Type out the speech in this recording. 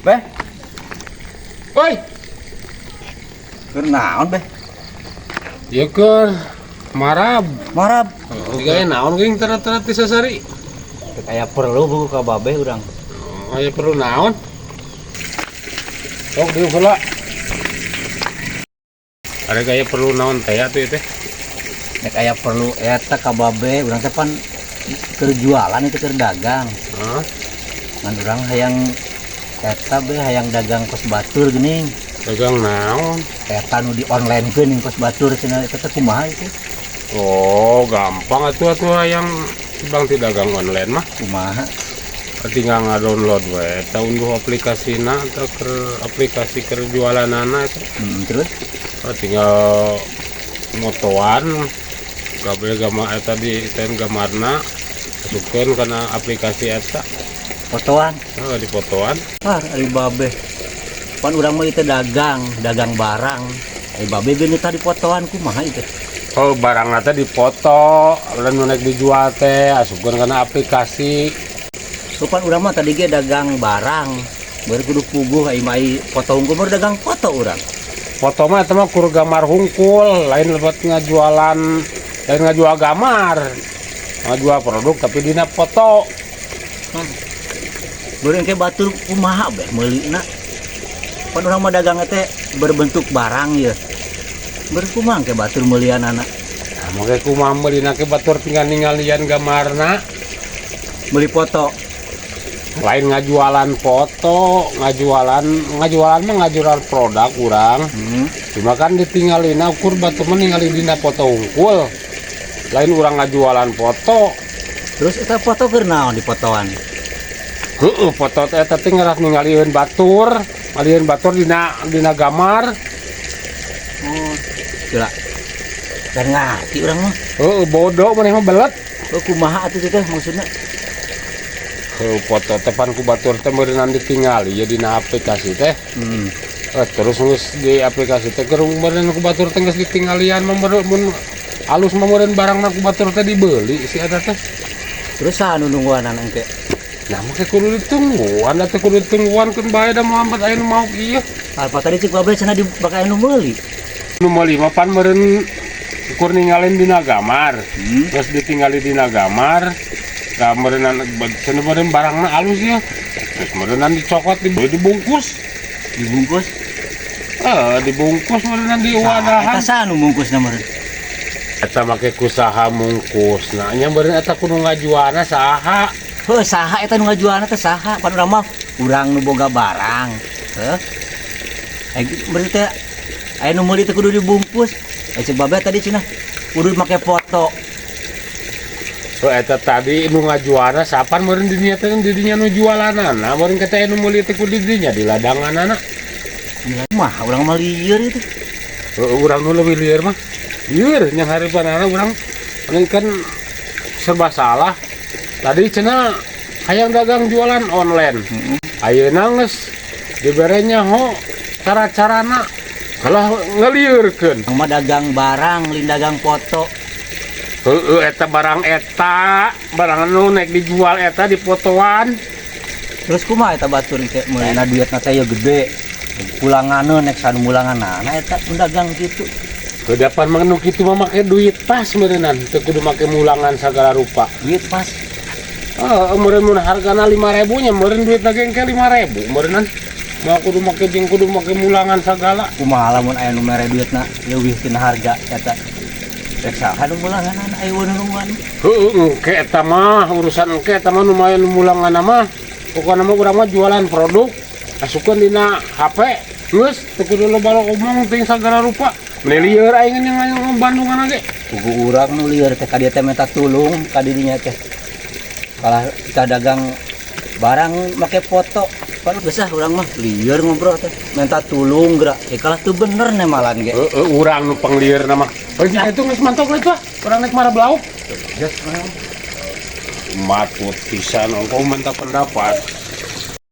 Beh, Woi, keur naon beh? ya ke marab. Marab. Tiga naon geuing terat-terat di sasari. Kayak perlu buku ka babeh urang. Oh, ya perlu naon? Sok dieu heula. Ada gaya perlu naon teh atuh teh. Nek aya perlu eta ka babeh urang teh pan keur jualan itu keur dagang. Heeh. Ngan urang hayang eta beh hayang dagang kos batur geuning. Dagang naon? Eta nu di online keun kos batur cenah eta teh kumaha itu? Oh, gampang atuh yang bang ti dagang online mah. Kumaha? Tinggal ngadownload we eta unduh aplikasina atau aplikasi keur jualanana eta. Terus Tinggal motoan kabeh gambar eta di ten gamarna masukkeun kana aplikasi eta. fotoan. Di fotoan. Ari babeh. Pan urang mah itu dagang barang. Ari babeh geus tadi fotoan kumaha itu? Oh, barangna teh dipoto, lalu naik dijual teh asupkeun kana aplikasi. Sopan urang mah tadi ge dagang barang. Baru kudu puguh ai mai foto unggul baru dagang foto urang. Foto mah eta mah kur gambar hungkul, lain lebat ngajualan, lain ngajual gambar. Ngajual produk tapi dina foto. Baru engke batur kumaha beh meulina. Pan urang mah dagang teh berbentuk barang ya. Baru kumaha engke batur meulianana. Nah, make kumaha meulina ke batur tinggal ningalian gambarna. Meuli foto. Lain ngajualan foto, ngajualan mah ngajual produk urang. Cuma kan ditinggalina ukur batu meningali dina foto unggul. Lain urang ngajualan foto. Terus eta foto keur naon di fotoan? Heeh, foto teh eta teh ngarak ningalieun batur, ngalieun batur dina gambar. Oh, gila. Kan ngarti urang mah. Heeh, bodoh maneh mah belet. Oh, kumaha atuh teh maksudna? Foto teh pan ku batur teh meureunan ditingali ya dina aplikasi teh. Terus geus di aplikasi teh keur meureun ku batur teh geus ditinggalian mah mun alus mah meureun barangna ku batur teh dibeli si eta teh. Terus saha nu nungguanan engke? Nah, make kudu ditungguan, teh kudu ditungguan keun bae da Muhammad aya nu mau ieu. Apa tadi cik babeh cenah dibakain nu meuli? Nu meuli mah pan meureun ukur ningalin dina gambar. Terus ditinggali dina gambar. Meureunnan cenah meureun barangna alus ya. Terus meureunnan dicokot dibungkus. Dibungkus? Dibungkus meureunnan di Eta wadahan. saha nu bungkusna meureun? Eta make kusaha mungkusna nya meureun eta kudu ngajualna saha? Heuh, saha eta nu ngajualna teh saha? Pan urang mah urang nu boga barang. Heuh. Berarti teh aya nu meuli teh kudu dibungkus. Cik babeh tadi cenah kudu make foto. So eta tadi nu ngajualna sapan meureun di dinya teh di dinya nu jualanana, meureun kata anu meuli teh kudu di dinya di ladanganana. Mah urang mah lieur itu. Urang nu leuwih lieur mah. Lieur nya harapanana urang kan serba salah. Tadi cenah hayang dagang jualan online. Ayeuna geus diberenya ho cara-carana kalah ngeliurkeun. Yang mah dagang barang, lain dagang foto. Eta barang anu naik dijual eta di fotoan. Terus kumaha eta batur teh meulina duitna teh ya gede. Pulanganeun nek sanu mulanganana eta dagang kitu. Kedapan mangnu kitu mah make duit pas meureunan, teu kudu make mulangan sagala rupa. Duit pas. Meureun mun hargana 5.000 nya meureun duitna ge engke 5.000 meureunan. Mah kudu make mulangan sagala. Kumaha lamun aya nu mere duitna leuwih tina harga eta. Rek saha nu mulanganana aya weuneungan. Heueuh engke eta mah urusan engke eta mah nu mayan mulanganna mah. Pokona mah urang mah jualan produk asupkeun dina HP. Geus teu kudu loba ngomong ting sagala rupa. Lieur aing yang Bandungan ge. Pugu urang nu lieur teh ka dieu teh minta tulung ka dirinya teh. Kalah kita dagang barang make foto. Pan geus urang mah lieur ngobrol teh. Minta tulung geura. Kalah teu bener ne malan ge. Urang nu panglieurna mah. Nya itu geus mantok we tuh. Urang naik marah belauk. Geus Matut pisan engkau minta pendapat.